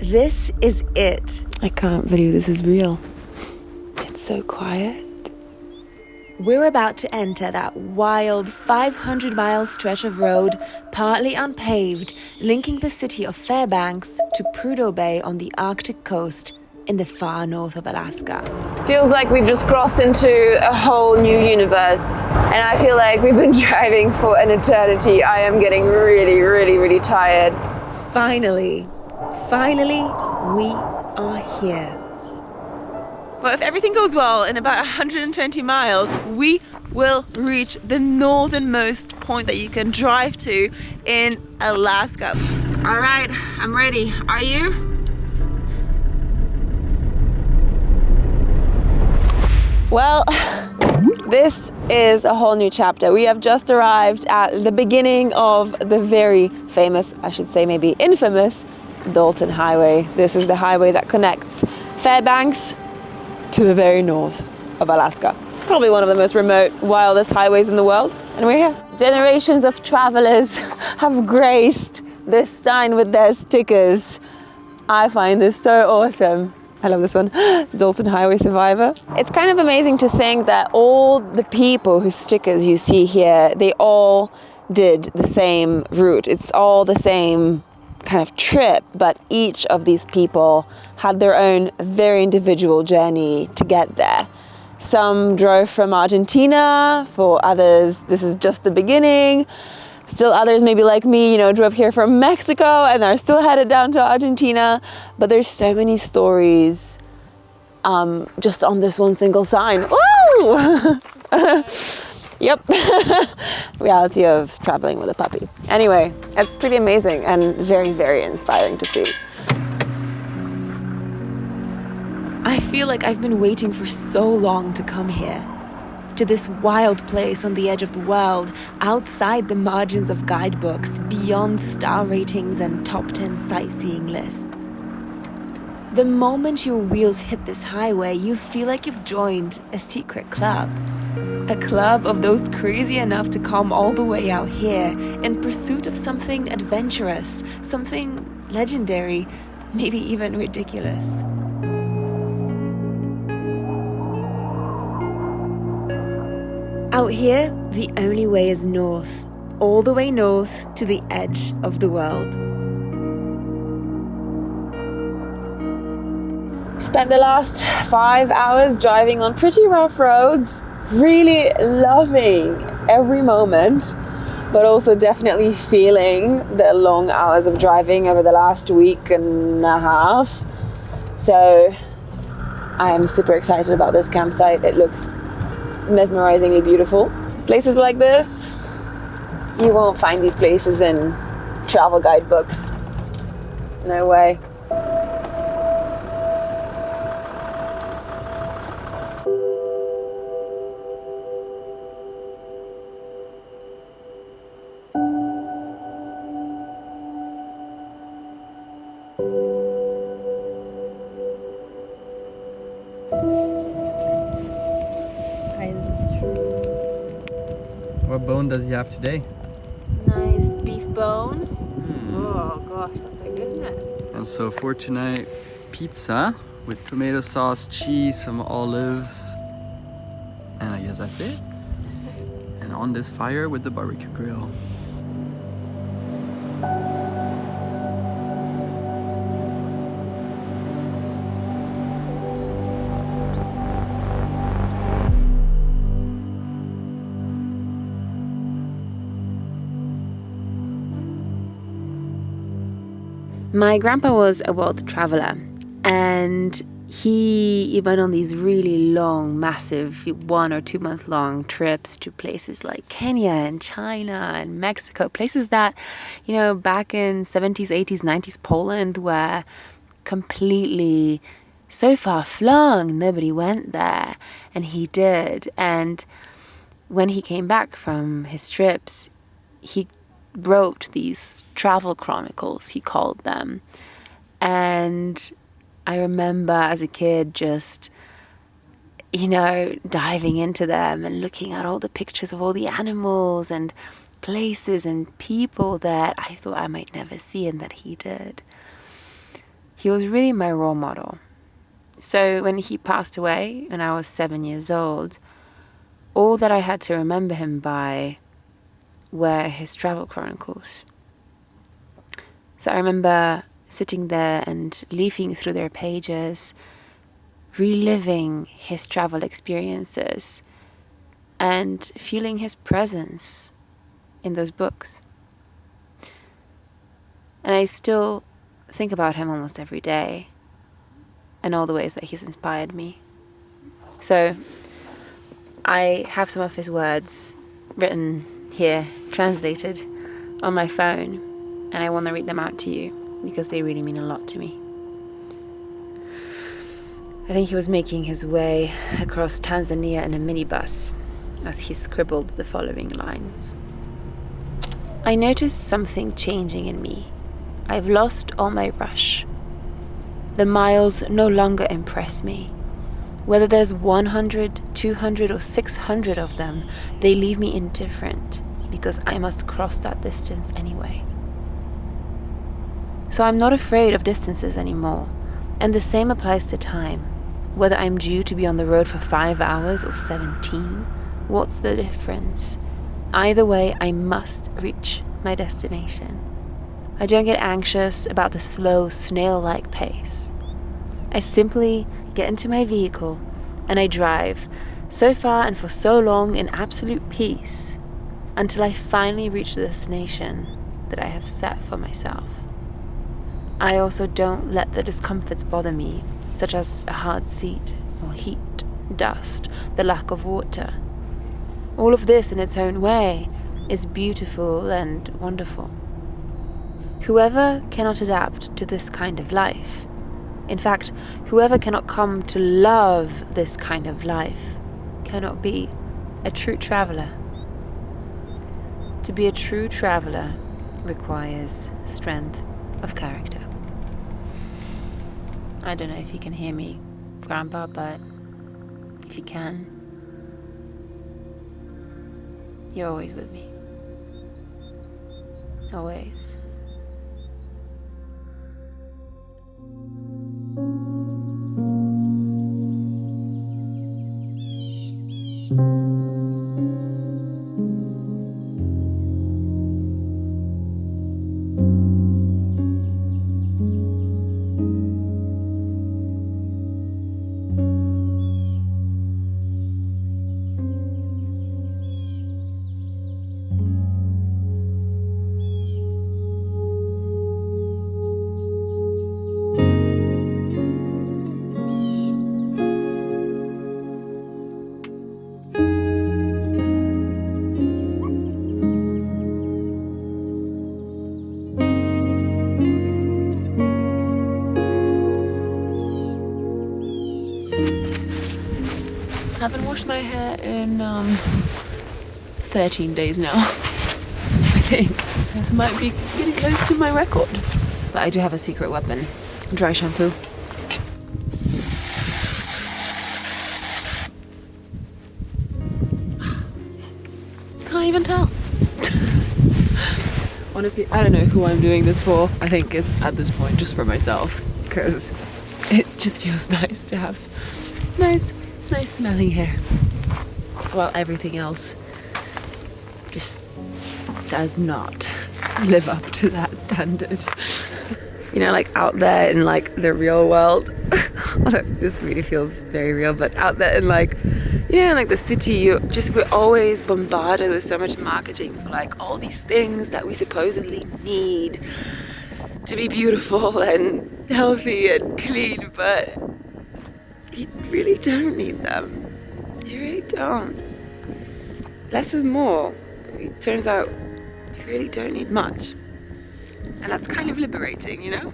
This is it. I can't believe this is real. It's so quiet. We're about to enter that wild 500-mile stretch of road, partly unpaved, linking the city of Fairbanks to Prudhoe Bay on the Arctic coast in the far north of Alaska. Feels like we've just crossed into a whole new universe, and I feel like we've been driving for an eternity. I am getting really, really, really tired. Finally, we are here. Well, if everything goes well, in about 120 miles, we will reach the northernmost point that you can drive to in Alaska. All right, I'm ready. Are you? Well, this is a whole new chapter. We have just arrived at the beginning of the very famous, I should say maybe infamous, Dalton Highway. This is the highway that connects Fairbanks to the very north of Alaska. Probably one of the most remote, wildest highways in the world, and we're here. Generations of travelers have graced this sign with their stickers. I find this so awesome. I love this one, Dalton Highway Survivor. It's kind of amazing to think that all the people whose stickers you see here, they all did the same route. It's all the same kind of trip, but each of these people had their own very individual journey to get there. Some drove from Argentina, for others this is just the beginning. Still others, maybe like me, drove here from Mexico and are still headed down to Argentina. But there's so many stories just on this one single sign. Woo! Yep. Reality of traveling with a puppy. Anyway, it's pretty amazing and very, very inspiring to see. I feel like I've been waiting for so long to come here, to this wild place on the edge of the world, outside the margins of guidebooks, beyond star ratings and top 10 sightseeing lists. The moment your wheels hit this highway, you feel like you've joined a secret club. A club of those crazy enough to come all the way out here in pursuit of something adventurous, something legendary, maybe even ridiculous. Out here, the only way is north, all the way north to the edge of the world. Spent the last 5 hours driving on pretty rough roads, really loving every moment, but also definitely feeling the long hours of driving over the last week and a half. So I am super excited about this campsite. It looks mesmerizingly beautiful. Places like this, you won't find these places in travel guidebooks. No way. What bone does he have today? Nice beef bone. Oh gosh, that's so good, isn't it? And so for tonight, pizza with tomato sauce, cheese, some olives, and I guess that's it. And on this fire with the barbecue grill. My grandpa was a world traveler, and he went on these really long, massive 1 or 2 month long trips to places like Kenya and China and Mexico, places that, back in 70s, 80s, 90s Poland were completely so far flung, nobody went there, and he did. And when he came back from his trips, he wrote these travel chronicles, he called them. And I remember as a kid just, diving into them and looking at all the pictures of all the animals and places and people that I thought I might never see and that he did. he was really my role model. So when he passed away and I was 7 years old, all that I had to remember him by were his travel chronicles. So I remember sitting there and leafing through their pages, reliving his travel experiences and feeling his presence in those books. And I still think about him almost every day and all the ways that he's inspired me. So I have some of his words written here, translated on my phone, and I want to read them out to you because they really mean a lot to me. I think he was making his way across Tanzania in a minibus as he scribbled the following lines. I noticed something changing in me. I've lost all my rush. The miles no longer impress me. Whether there's 100, 200 or 600 of them, they leave me indifferent because I must cross that distance anyway. So I'm not afraid of distances anymore, and the same applies to time. Whether I'm due to be on the road for 5 hours or 17, what's the difference? Either way, I must reach my destination. I don't get anxious about the slow, snail-like pace. I simply get into my vehicle and I drive so far and for so long in absolute peace until I finally reach the destination that I have set for myself. I also don't let the discomforts bother me, such as a hard seat or heat, dust, the lack of water. All of this in its own way is beautiful and wonderful. Whoever cannot adapt to this kind of life, in fact, whoever cannot come to love this kind of life, cannot be a true traveler. To be a true traveler requires strength of character. I don't know if you can hear me, Grandpa, but if you can, you're always with me. Always. I haven't washed my hair in 13 days now, I think. This might be getting close to my record. But I do have a secret weapon, dry shampoo. Yes. Can't even tell. Honestly, I don't know who I'm doing this for. I think it's, at this point, just for myself. Because it just feels nice to have nice smelling hair. While everything else just does not live up to that standard. You know, like out there in like the real world. This really feels very real, but out there in like, you know, like the city, we're always bombarded with so much marketing for like all these things that we supposedly need to be beautiful and healthy and clean, but you really don't need them. You really don't. Less is more. It turns out you really don't need much. And that's kind of liberating, you know?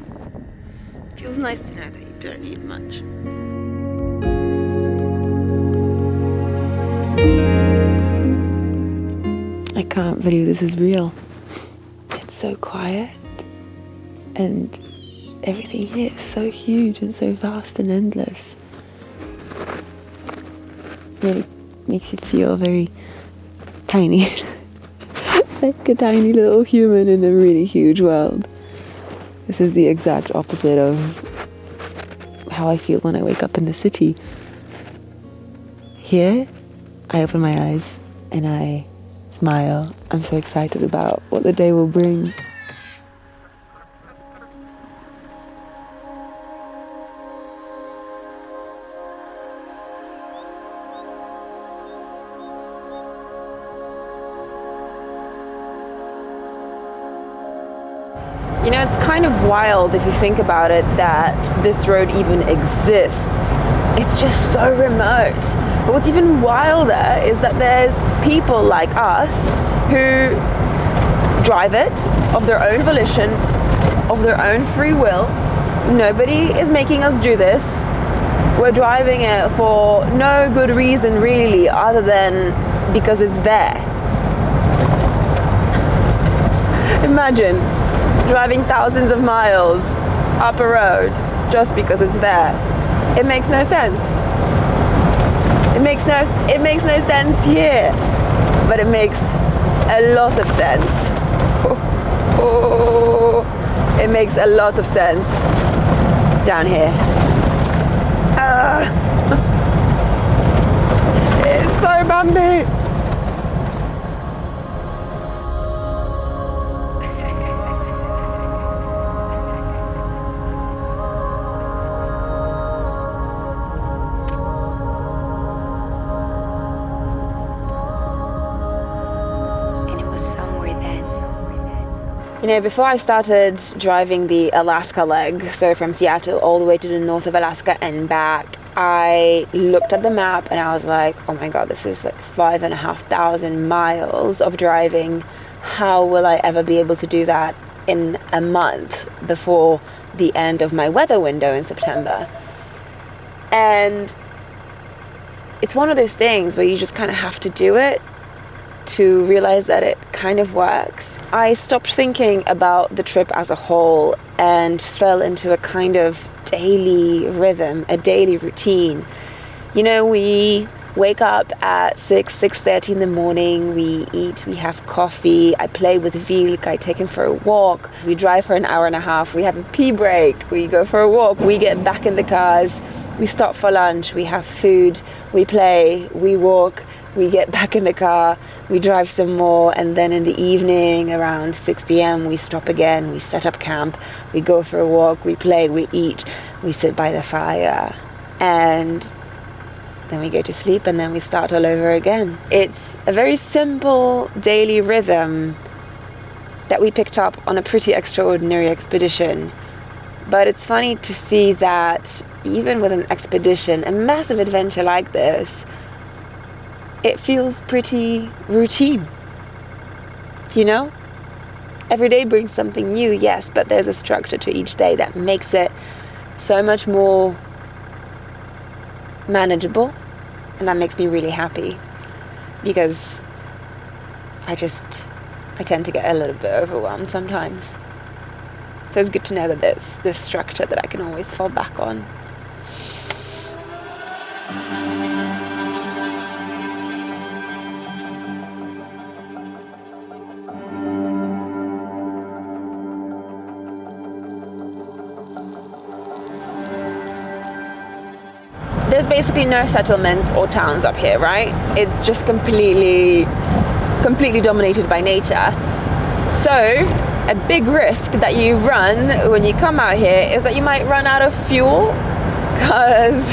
It feels nice to know that you don't need much. I can't believe this is real. It's so quiet. And everything here is so huge and so vast and endless. Really makes you feel very tiny. Like a tiny little human in a really huge world. This is the exact opposite of how I feel when I wake up in the city. Here, I open my eyes and I smile. I'm so excited about what the day will bring. You know, it's kind of wild if you think about it that this road even exists. It's just so remote. But what's even wilder is that there's people like us who drive it of their own volition, of their own free will. Nobody is making us do this. We're driving it for no good reason really, other than because it's there. Imagine driving thousands of miles up a road just because it's there. It makes no sense. It makes no sense here, but it makes a lot of sense. It makes a lot of sense down here. It's so bumpy. You know, before I started driving the Alaska leg, so from Seattle all the way to the north of Alaska and back, I looked at the map and I was like, oh my God, this is like 5,500 miles of driving. How will I ever be able to do that in a month before the end of my weather window in September? And it's one of those things where you just kind of have to do it to realize that it kind of works. I stopped thinking about the trip as a whole and fell into a kind of daily rhythm, a daily routine. You know, we wake up at 6:30 in the morning, we eat, we have coffee, I play with Vilk, I take him for a walk, we drive for an hour and a half, we have a pee break, we go for a walk, we get back in the cars, we stop for lunch, we have food, we play, we walk, we get back in the car, we drive some more, and then in the evening around 6 p.m. we stop again, we set up camp, we go for a walk, we play, we eat, we sit by the fire, and then we go to sleep, and then we start all over again. It's a very simple daily rhythm that we picked up on a pretty extraordinary expedition. But it's funny to see that even with an expedition, a massive adventure like this, it feels pretty routine, you know? Every day brings something new, yes, but there's a structure to each day that makes it so much more manageable, and that makes me really happy, because I tend to get a little bit overwhelmed sometimes. So it's good to know that there's this structure that I can always fall back on. There's basically no settlements or towns up here, right? It's just completely dominated by nature. So a big risk that you run when you come out here is that you might run out of fuel, because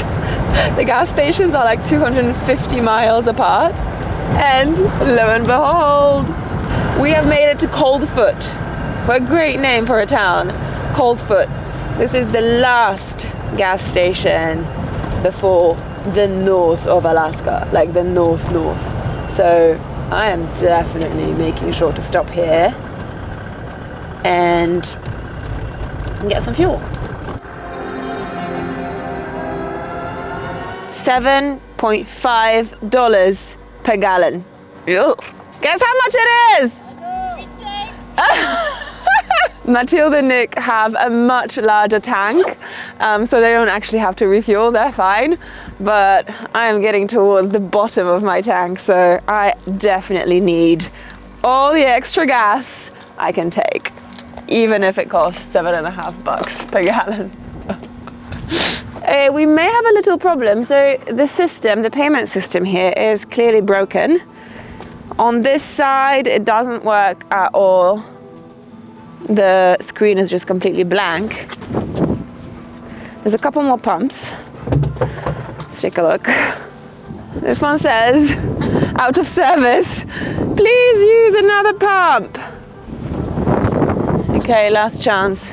the gas stations are like 250 miles apart. And lo and behold, we have made it to Coldfoot. What a great name for a town, Coldfoot. This is the last gas station before the north of Alaska, like the north. So I am definitely making sure to stop here and get some fuel. $7.5 per gallon. Ew. Guess how much it is? Mathilde and Nick have a much larger tank, so they don't actually have to refuel, they're fine. But I am getting towards the bottom of my tank, so I definitely need all the extra gas I can take, even if it costs $7.50 per gallon. We may have a little problem. So the payment system here is clearly broken. On this side, it doesn't work at all. The screen is just completely blank. There's a couple more pumps. Let's take a look. This one says, out of service. Please use another pump. Okay, last chance.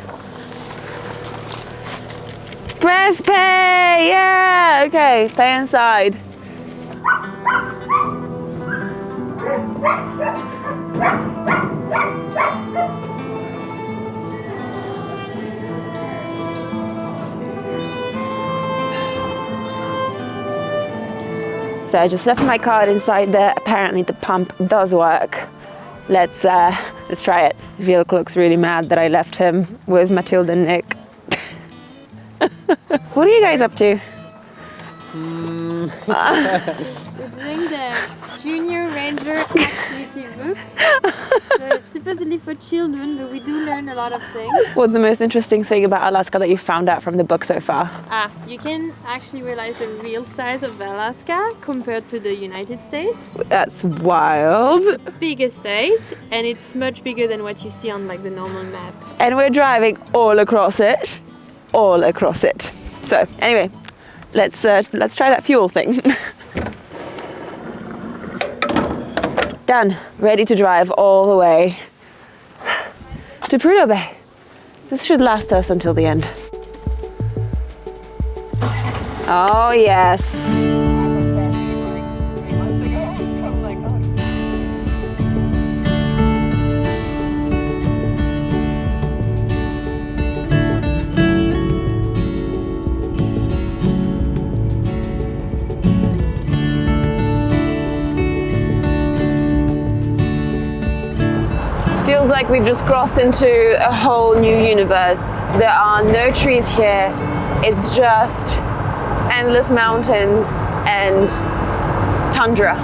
Press pay, yeah, okay, pay inside. So I just left my card inside there. Apparently the pump does work. Let's try it. Vilk looks really mad that I left him with Mathilde and Nick. What are you guys up to? We're doing the Junior Ranger activity book. So it's supposedly for children, but we do learn a lot of things. What's the most interesting thing about Alaska that you found out from the book so far? You can actually realize the real size of Alaska compared to the United States. That's wild. Biggest state, and it's much bigger than what you see on like the normal map. And we're driving all across it. All across it. So anyway, let's try that fuel thing. Done. Ready to drive all the way to Prudhoe Bay. This should last us until the end. Oh yes. Feels like we've just crossed into a whole new universe. There are no trees here. It's just endless mountains and tundra.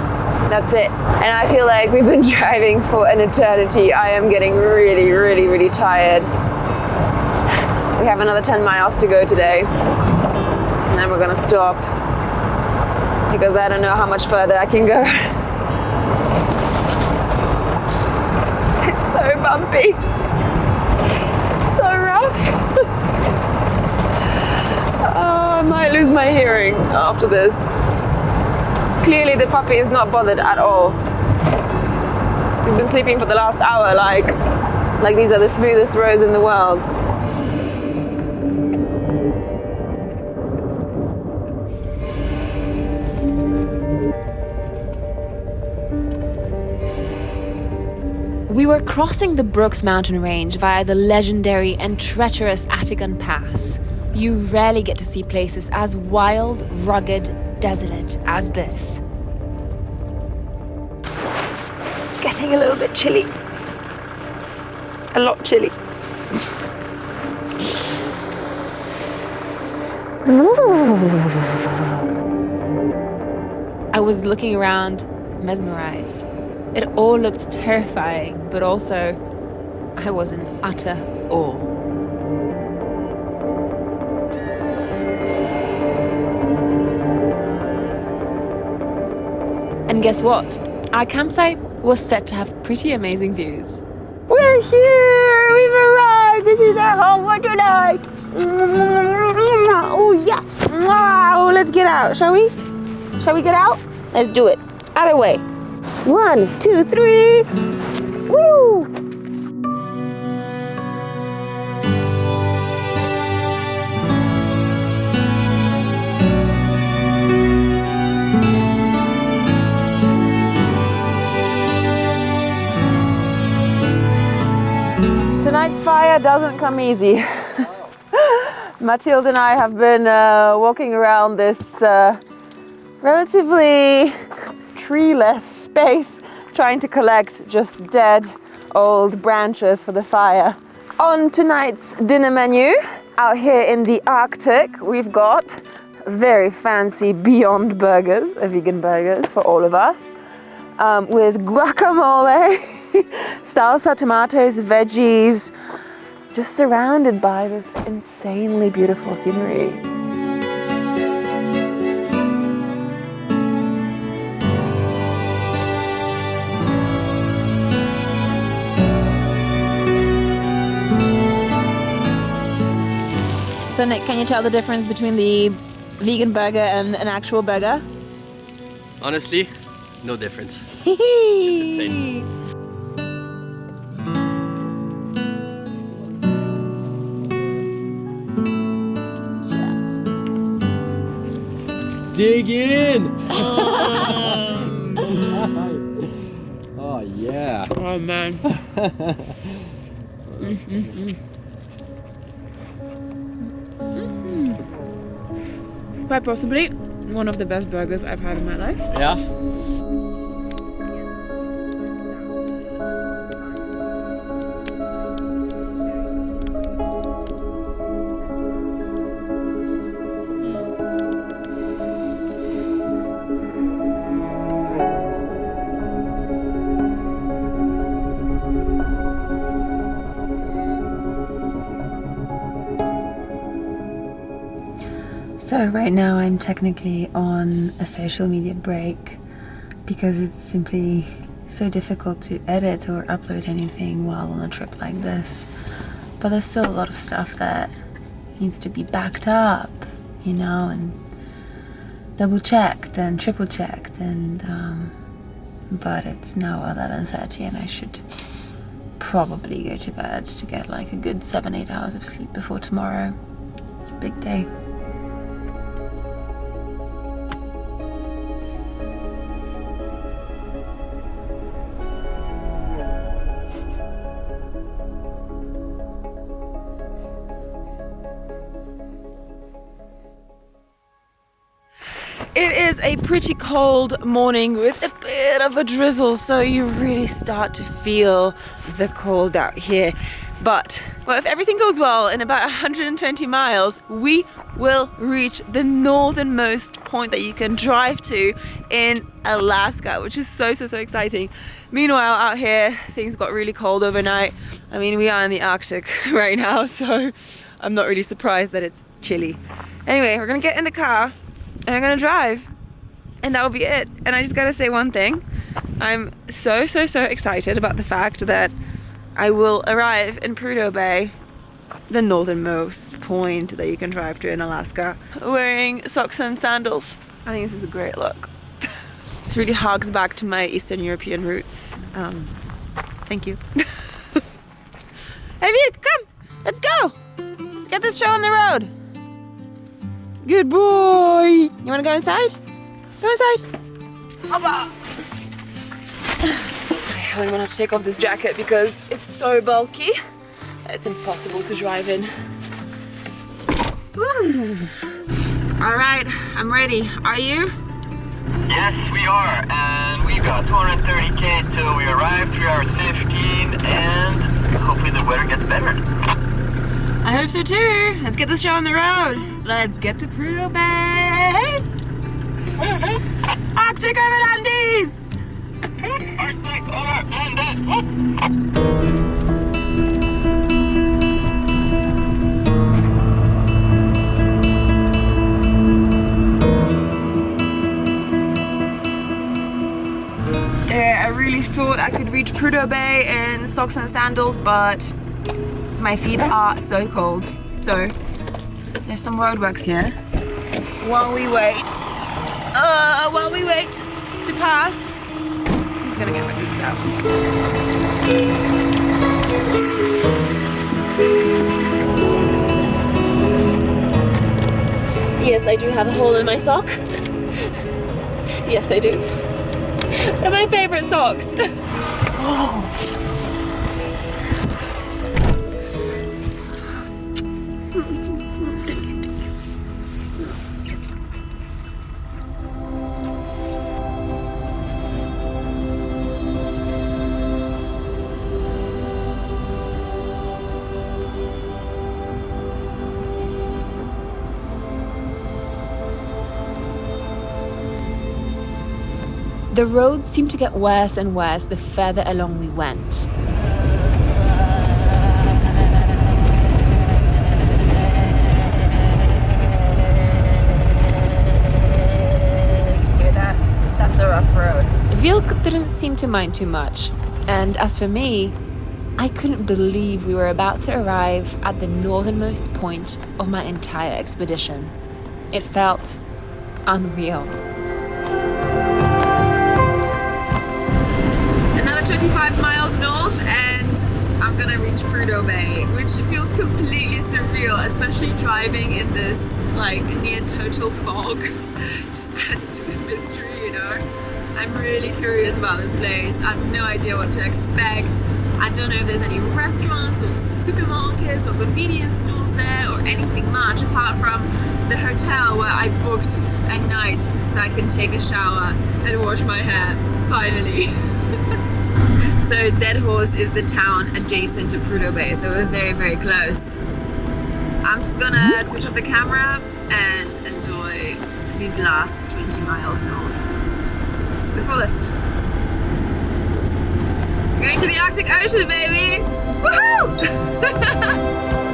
That's it. And I feel like we've been driving for an eternity. I am getting really, really, really tired. We have another 10 miles to go today. And then we're gonna stop because I don't know how much further I can go. So bumpy, so rough. Oh, I might lose my hearing after this. Clearly the puppy is not bothered at all. He's been sleeping for the last hour like these are the smoothest roads in the world. We were crossing the Brooks mountain range via the legendary and treacherous Atigun Pass. You rarely get to see places as wild, rugged, desolate as this. It's getting a little bit chilly. A lot chilly. I was looking around, mesmerized. It all looked terrifying, but also I was in utter awe. And guess what? Our campsite was set to have pretty amazing views. We're here! We've arrived! This is our home for tonight! Oh yeah! Wow! Let's get out, shall we? Shall we get out? Let's do it. Other way. 1, 2, 3. Woo! Tonight's fire doesn't come easy. Mathilde and I have been walking around this relatively treeless space, trying to collect just dead old branches for the fire. On tonight's dinner menu, out here in the Arctic, we've got very fancy Beyond burgers, vegan burgers for all of us, with guacamole, salsa, tomatoes, veggies, just surrounded by this insanely beautiful scenery. So Nick, can you tell the difference between the vegan burger and an actual burger? Honestly, no difference. It's insane. Dig in! Oh yeah. Oh man. Quite possibly one of the best burgers I've had in my life. Yeah. So right now I'm technically on a social media break because it's simply so difficult to edit or upload anything while on a trip like this. But there's still a lot of stuff that needs to be backed up, you know, and double checked and triple checked, and but it's now 11:30 and I should probably go to bed to get like a good 7-8 hours of sleep before tomorrow. It's a big day. It is a pretty cold morning with a bit of a drizzle, so you really start to feel the cold out here. But, well, if everything goes well, in about 120 miles, we will reach the northernmost point that you can drive to in Alaska, which is so exciting. Meanwhile, out here, things got really cold overnight. I mean, we are in the Arctic right now, so I'm not really surprised that it's chilly. Anyway, we're gonna get in the car and I'm gonna drive, and that will be it. And I just gotta say one thing. I'm so excited about the fact that I will arrive in Prudhoe Bay, the northernmost point that you can drive to in Alaska, wearing socks and sandals. I think this is a great look. This really harks back to my Eastern European roots. Thank you. Hey Viet, come! Let's go! Let's get this show on the road! Good boy! You wanna go inside? Go inside! Hoppa! I only want to take off this jacket because it's so bulky that it's impossible to drive in. Alright, I'm ready. Are you? Yes, we are, and we've got 230k till we arrive, 3 hours 15, and hopefully the weather gets better. I hope so too. Let's get this show on the road. Let's get to Prudhoe Bay. Arctic Overlandies! Arctic Overlandies! I really thought I could reach Prudhoe Bay in socks and sandals, but my feet are so cold. So there's some roadworks here. While we wait to pass, I'm just gonna get my boots out. Yes, I do have a hole in my sock. Yes, I do. They're my favorite socks. Oh. The road seemed to get worse and worse the further along we went. Okay, that's a rough road. Vilk didn't seem to mind too much, and as for me, I couldn't believe we were about to arrive at the northernmost point of my entire expedition. It felt unreal. Another 25 miles north and I'm gonna reach Prudhoe Bay, which feels completely surreal, especially driving in this like near total fog. Just adds to the mystery, you know. I'm really curious about this place. I have no idea what to expect. I don't know if there's any restaurants or supermarkets or convenience stores there or anything much apart from the hotel where I booked a night so I can take a shower and wash my hair, finally. So Dead Horse is the town adjacent to Prudhoe Bay, so we're very, very close. I'm just gonna switch off the camera and enjoy these last 20 miles north to the fullest. Going to the Arctic Ocean, baby! Woohoo!